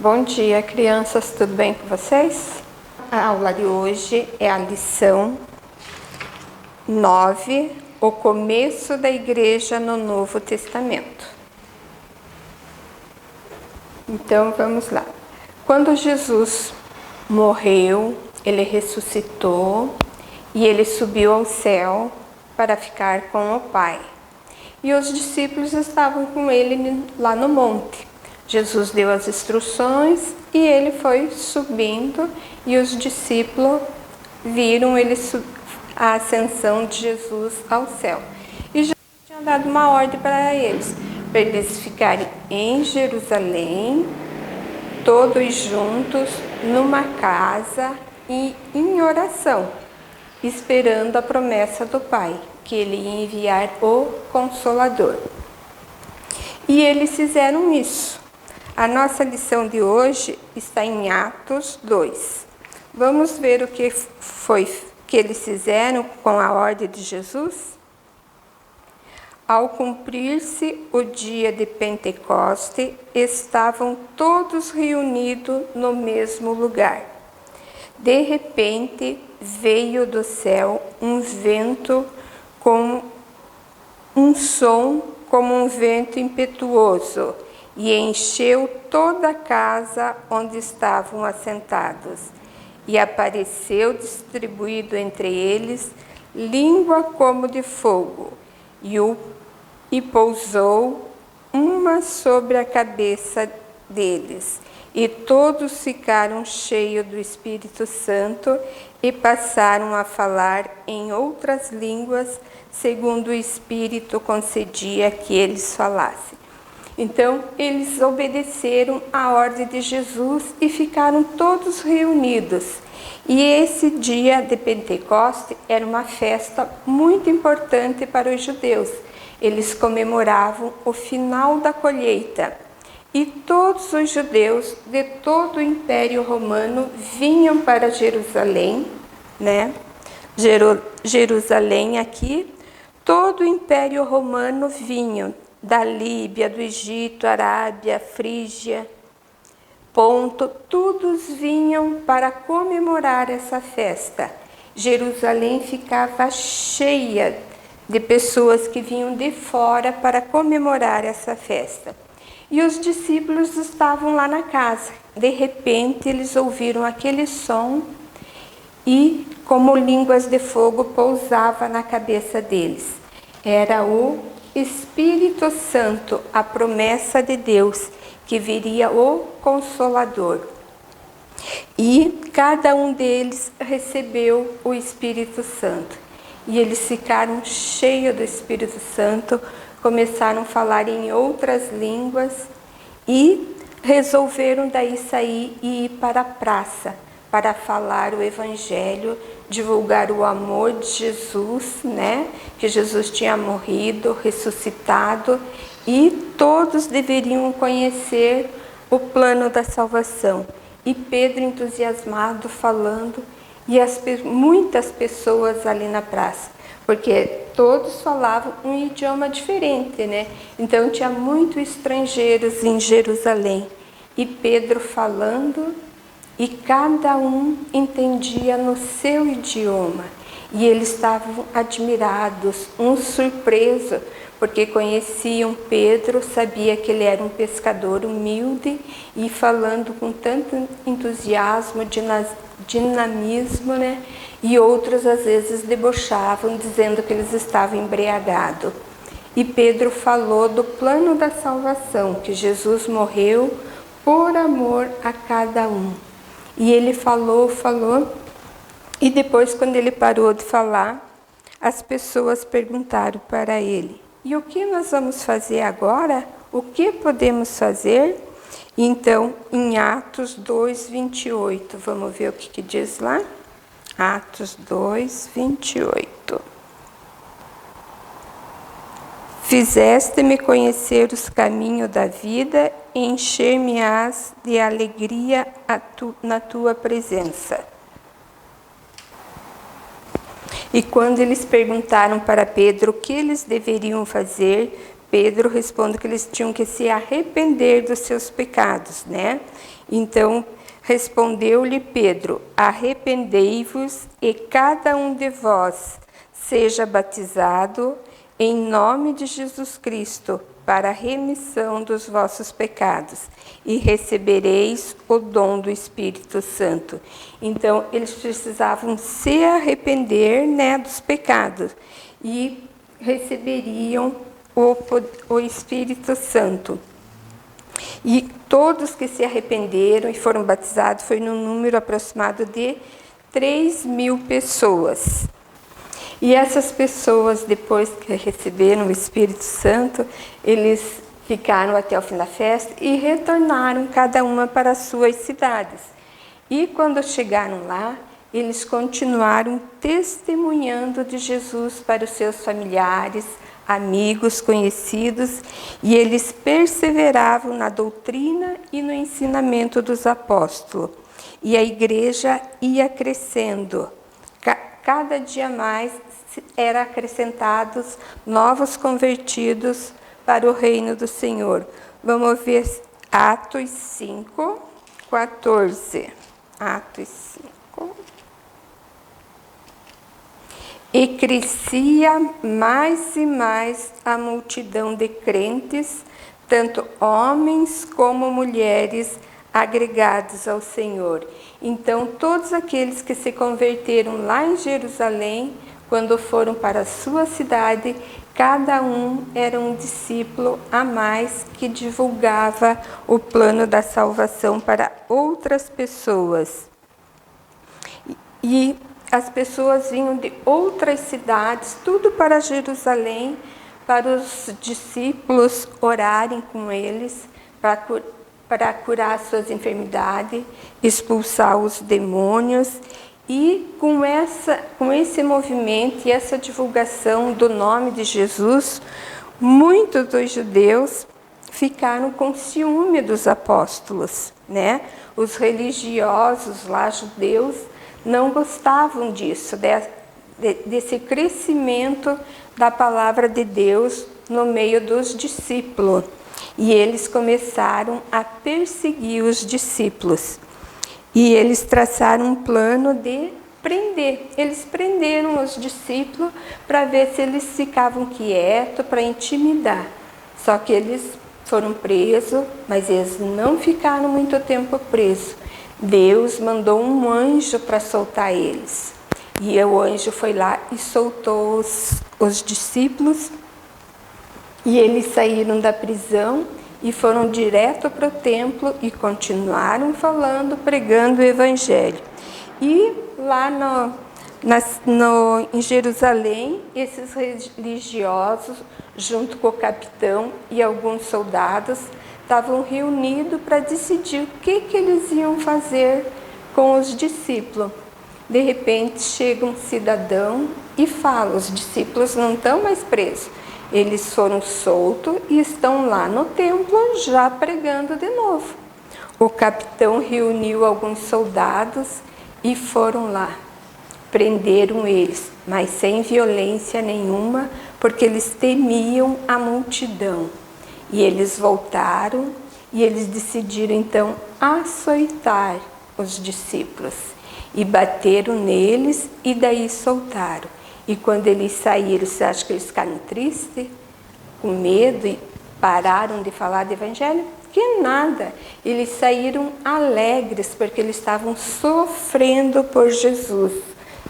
Bom dia, crianças, tudo bem com vocês? A aula de hoje é a lição 9, o começo da igreja no Novo Testamento. Então, vamos lá. Quando Jesus morreu, ele ressuscitou e ele subiu ao céu para ficar com o Pai. E os discípulos estavam com ele lá no monte. Jesus deu as instruções e ele foi subindo e os discípulos viram a ascensão de Jesus ao céu. E Jesus tinha dado uma ordem para eles ficarem em Jerusalém, todos juntos, numa casa e em oração, esperando a promessa do Pai, que ele ia enviar o Consolador. E eles fizeram isso. A nossa lição de hoje está em Atos 2. Vamos ver o que foi que eles fizeram com a ordem de Jesus? Ao cumprir-se o dia de Pentecoste, estavam todos reunidos no mesmo lugar. De repente, veio do céu um vento com um som como um vento impetuoso, e encheu toda a casa onde estavam assentados. E apareceu distribuído entre eles língua como de fogo, e pousou uma sobre a cabeça deles. E todos ficaram cheios do Espírito Santo e passaram a falar em outras línguas, segundo o Espírito concedia que eles falassem. Então, eles obedeceram à ordem de Jesus e ficaram todos reunidos. E esse dia de Pentecoste era uma festa muito importante para os judeus. Eles comemoravam o final da colheita. E todos os judeus de todo o Império Romano vinham para Jerusalém, né? Jerusalém aqui, todo o Império Romano vinha da Líbia, do Egito, Arábia, Frígia, Ponto, todos vinham para comemorar essa festa. Jerusalém ficava cheia de pessoas que vinham de fora para comemorar essa festa. E os discípulos estavam lá na casa. De repente, eles ouviram aquele som e, como línguas de fogo, pousava na cabeça deles. Era o Espírito Santo, a promessa de Deus, que viria o Consolador. E cada um deles recebeu o Espírito Santo. E eles ficaram cheios do Espírito Santo, começaram a falar em outras línguas e resolveram daí sair e ir para a praça para falar o Evangelho, divulgar o amor de Jesus, né? Que Jesus tinha morrido, ressuscitado, e todos deveriam conhecer o plano da salvação. E Pedro, entusiasmado, falando, e muitas pessoas ali na praça, porque todos falavam um idioma diferente, né? Então tinha muitos estrangeiros em Jerusalém. E Pedro falando, e cada um entendia no seu idioma. E eles estavam admirados, uns surpresos, porque conheciam Pedro, sabia que ele era um pescador humilde e falando com tanto entusiasmo, dinamismo, né? E outros às vezes debochavam, dizendo que eles estavam embriagados. E Pedro falou do plano da salvação, que Jesus morreu por amor a cada um. E ele falou, e depois, quando ele parou de falar, as pessoas perguntaram para ele: e o que nós vamos fazer agora? O que podemos fazer? Então, em Atos 2, 28, vamos ver o que diz lá? Atos 2, 28. Fizeste-me conhecer os caminhos da vida, e encher-me-ás de alegria na tua presença. E quando eles perguntaram para Pedro o que eles deveriam fazer, Pedro responde que eles tinham que se arrepender dos seus pecados, né? Então, respondeu-lhe Pedro: arrependei-vos e cada um de vós seja batizado em nome de Jesus Cristo para a remissão dos vossos pecados e recebereis o dom do Espírito Santo. Então, eles precisavam se arrepender, né, dos pecados e receberiam o Espírito Santo. E todos que se arrependeram e foram batizados foi num número aproximado de 3.000 pessoas. E essas pessoas, depois que receberam o Espírito Santo, eles ficaram até o fim da festa e retornaram cada uma para as suas cidades. E quando chegaram lá, eles continuaram testemunhando de Jesus para os seus familiares, amigos, conhecidos, e eles perseveravam na doutrina e no ensinamento dos apóstolos. E a igreja ia crescendo. Cada dia mais eram acrescentados novos convertidos para o reino do Senhor. Vamos ver Atos 5, 14. Atos 5. E crescia mais e mais a multidão de crentes, tanto homens como mulheres, agregados ao Senhor. Então, todos aqueles que se converteram lá em Jerusalém, quando foram para a sua cidade, cada um era um discípulo a mais que divulgava o plano da salvação para outras pessoas. E as pessoas vinham de outras cidades, tudo para Jerusalém, para os discípulos orarem com eles, para curar suas enfermidades, expulsar os demônios. E com esse movimento e essa divulgação do nome de Jesus, muitos dos judeus ficaram com ciúme dos apóstolos, né? Os religiosos lá, judeus, não gostavam disso, desse crescimento da palavra de Deus no meio dos discípulos. E eles começaram a perseguir os discípulos. E eles traçaram um plano de prender. Eles prenderam os discípulos para ver se eles ficavam quietos, para intimidar. Só que eles foram presos, mas eles não ficaram muito tempo presos. Deus mandou um anjo para soltar eles. E o anjo foi lá e soltou os discípulos. E eles saíram da prisão e foram direto para o templo e continuaram falando, pregando o Evangelho. E lá em Jerusalém, esses religiosos, junto com o capitão e alguns soldados, estavam reunidos para decidir o que eles iam fazer com os discípulos. De repente, chega um cidadão e fala: os discípulos não estão mais presos. Eles foram soltos e estão lá no templo já pregando de novo. O capitão reuniu alguns soldados e foram lá. Prenderam eles, mas sem violência nenhuma, porque eles temiam a multidão. E eles voltaram e eles decidiram então açoitar os discípulos. E bateram neles e daí soltaram. E quando eles saíram, você acha que eles ficaram tristes, com medo e pararam de falar do Evangelho? Que nada, eles saíram alegres porque eles estavam sofrendo por Jesus,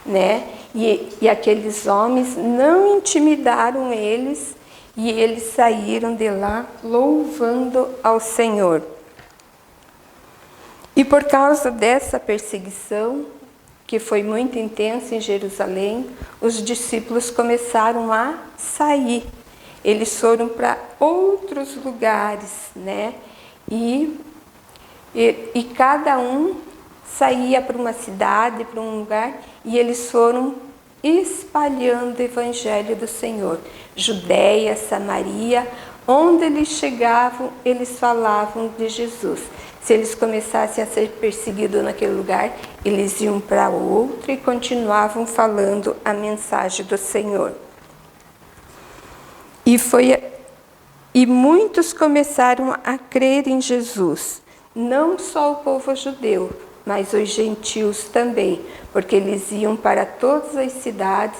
né? E aqueles homens não intimidaram eles e eles saíram de lá louvando ao Senhor. E por causa dessa perseguição, que foi muito intensa em Jerusalém, os discípulos começaram a sair. Eles foram para outros lugares, né? E cada um saía para uma cidade, para um lugar, e eles foram espalhando o Evangelho do Senhor. Judéia, Samaria, onde eles chegavam, eles falavam de Jesus. Se eles começassem a ser perseguidos naquele lugar, eles iam para outro e continuavam falando a mensagem do Senhor. E foi E muitos começaram a crer em Jesus, não só o povo judeu, mas os gentios também, porque eles iam para todas as cidades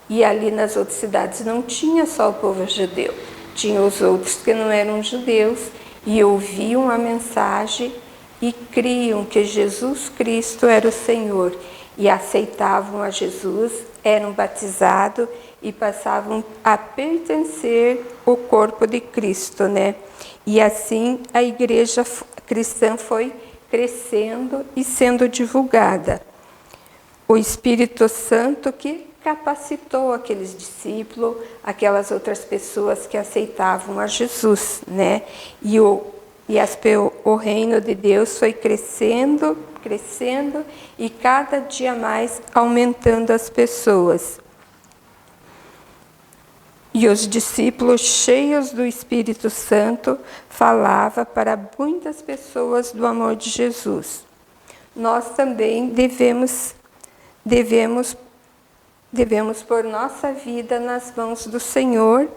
e ali nas outras cidades não tinha só o povo judeu, tinha os outros que não eram judeus e ouviam a mensagem e criam que Jesus Cristo era o Senhor e aceitavam a Jesus, eram batizados e passavam a pertencer ao corpo de Cristo, né? E assim a igreja cristã foi crescendo e sendo divulgada. O Espírito Santo que capacitou aqueles discípulos, aquelas outras pessoas que aceitavam a Jesus, né? E o reino de Deus foi crescendo e cada dia mais aumentando as pessoas. E os discípulos, cheios do Espírito Santo, falavam para muitas pessoas do amor de Jesus. Nós também devemos pôr nossa vida nas mãos do Senhor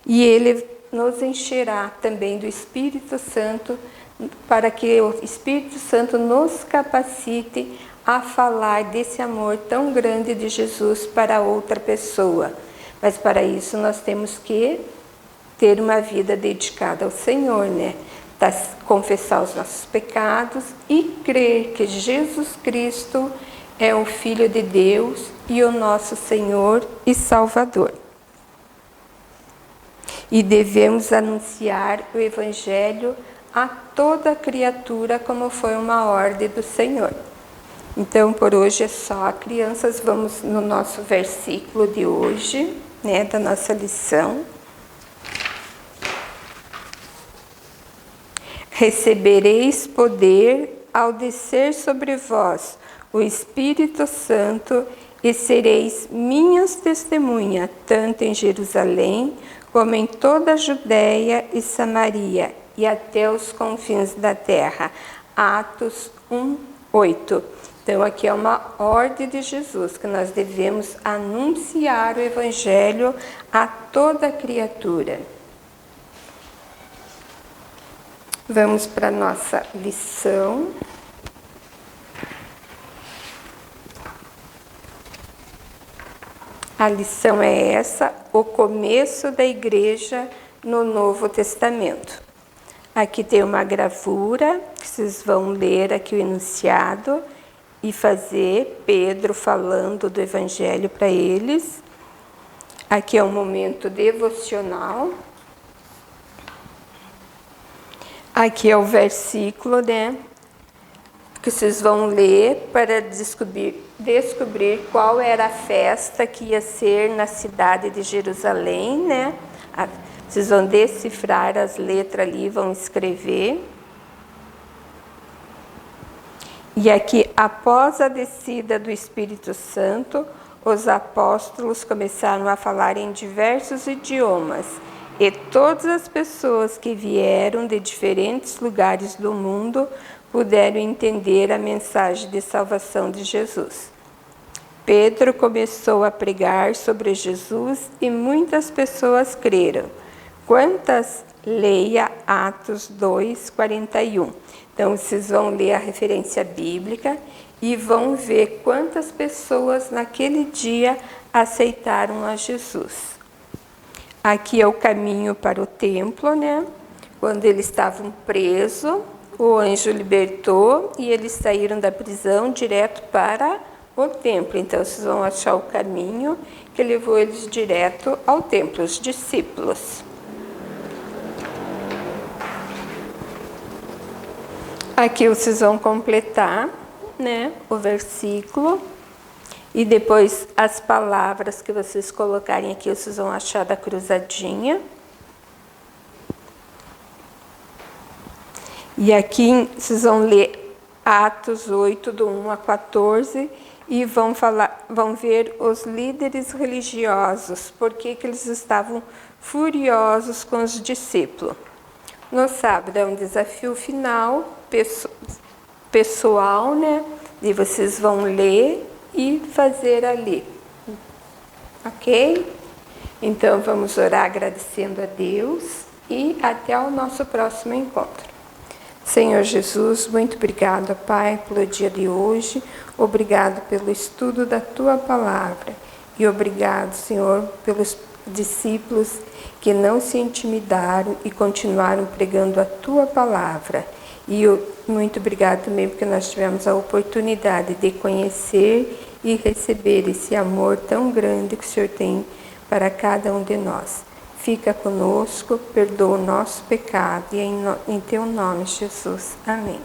e Ele nos encherá também do Espírito Santo, para que o Espírito Santo nos capacite a falar desse amor tão grande de Jesus para outra pessoa. Mas para isso nós temos que ter uma vida dedicada ao Senhor, né? Confessar os nossos pecados e crer que Jesus Cristo é o Filho de Deus e o nosso Senhor e Salvador. E devemos anunciar o Evangelho a toda criatura, como foi uma ordem do Senhor. Então, por hoje é só, crianças. Vamos no nosso versículo de hoje, né, da nossa lição. Recebereis poder ao descer sobre vós o Espírito Santo e sereis minhas testemunhas, tanto em Jerusalém como em toda a Judéia e Samaria e até os confins da terra. Atos 1:8. Então, aqui é uma ordem de Jesus, que nós devemos anunciar o Evangelho a toda criatura. Vamos para a nossa lição. A lição é essa, o começo da igreja no Novo Testamento. Aqui tem uma gravura, que vocês vão ler aqui o enunciado e fazer Pedro falando do Evangelho para eles. Aqui é um momento devocional. Aqui é o versículo, né, que vocês vão ler para descobrir qual era a festa que ia ser na cidade de Jerusalém, né? Vocês vão decifrar as letras ali, vão escrever. E aqui, após a descida do Espírito Santo, os apóstolos começaram a falar em diversos idiomas, e todas as pessoas que vieram de diferentes lugares do mundo puderam entender a mensagem de salvação de Jesus. Pedro começou a pregar sobre Jesus e muitas pessoas creram. Quantas? Leia Atos 2:41. Então, vocês vão ler a referência bíblica e vão ver quantas pessoas naquele dia aceitaram a Jesus. Aqui é o caminho para o templo, né? Quando eles estavam presos, o anjo libertou e eles saíram da prisão direto para o templo. Então, vocês vão achar o caminho que levou eles direto ao templo, os discípulos. Aqui vocês vão completar, né, o versículo. E depois as palavras que vocês colocarem aqui, vocês vão achar da cruzadinha. E aqui vocês vão ler Atos 8, do 1 a 14, e vão ver os líderes religiosos, porque eles estavam furiosos com os discípulos. No sábado é um desafio final, pessoal, né? E vocês vão ler e fazer ali. Ok? Então, vamos orar agradecendo a Deus. e até o nosso próximo encontro. Senhor Jesus, muito obrigado, Pai, pelo dia de hoje, obrigado pelo estudo da Tua Palavra e obrigado, Senhor, pelos discípulos que não se intimidaram e continuaram pregando a Tua Palavra. E muito obrigado também porque nós tivemos a oportunidade de conhecer e receber esse amor tão grande que o Senhor tem para cada um de nós. Fica conosco, perdoa o nosso pecado e em Teu nome, Jesus. Amém.